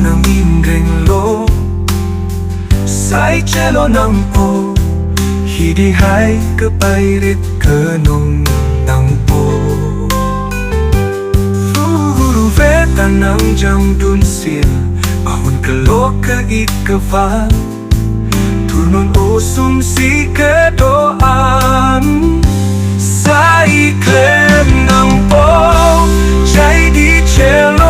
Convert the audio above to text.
nang imreng lo sai chelo nang po hidi hai ke pairit ke nong nang po furu veta nang jam dun sil ahun ke lo ke it ke va turun usum si ke doan sai klem nang po chai di chelo